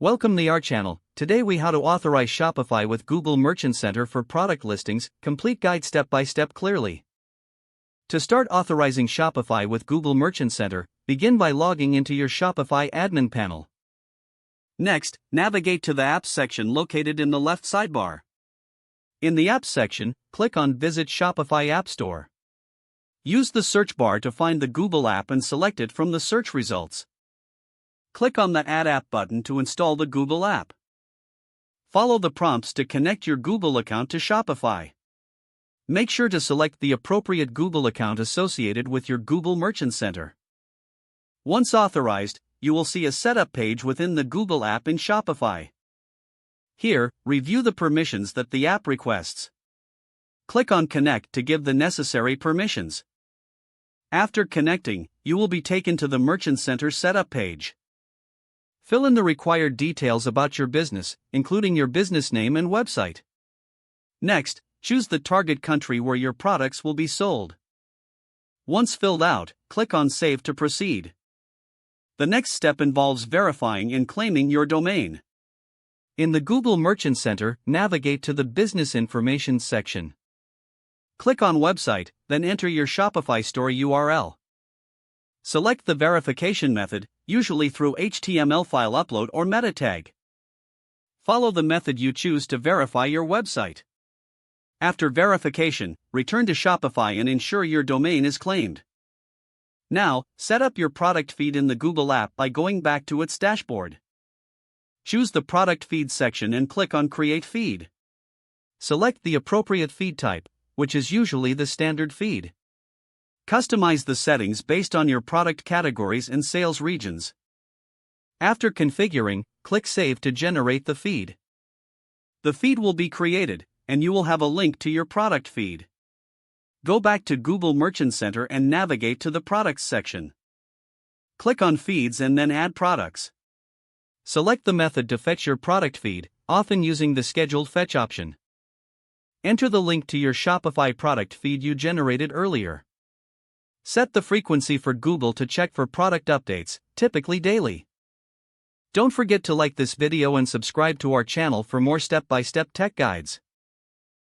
Welcome to our channel. Today we how to authorize Shopify with Google Merchant Center for product listings, complete guide step by step clearly. To start authorizing Shopify with Google Merchant Center, begin by logging into your Shopify admin panel. Next, navigate to the Apps section located in the left sidebar. In the Apps section, click on Visit Shopify App Store. Use the search bar to find the Google app and select it from the search results. Click on the Add App button to install the Google app. Follow the prompts to connect your Google account to Shopify. Make sure to select the appropriate Google account associated with your Google Merchant Center. Once authorized, you will see a setup page within the Google app in Shopify. Here, review the permissions that the app requests. Click on Connect to give the necessary permissions. After connecting, you will be taken to the Merchant Center setup page. Fill in the required details about your business, including your business name and website. Next, choose the target country where your products will be sold. Once filled out, click on Save to proceed. The next step involves verifying and claiming your domain. In the Google Merchant Center, navigate to the Business Information section. Click on Website, then enter your Shopify store URL. Select the verification method, usually through HTML file upload or meta tag. Follow the method you choose to verify your website. After verification, return to Shopify and ensure your domain is claimed. Now, set up your product feed in the Google app by going back to its dashboard. Choose the Product Feed section and click on Create Feed. Select the appropriate feed type, which is usually the standard feed. Customize the settings based on your product categories and sales regions. After configuring, click Save to generate the feed. The feed will be created, and you will have a link to your product feed. Go back to Google Merchant Center and navigate to the Products section. Click on Feeds and then Add Products. Select the method to fetch your product feed, often using the Scheduled Fetch option. Enter the link to your Shopify product feed you generated earlier. Set the frequency for Google to check for product updates, typically daily. Don't forget to like this video and subscribe to our channel for more step-by-step tech guides.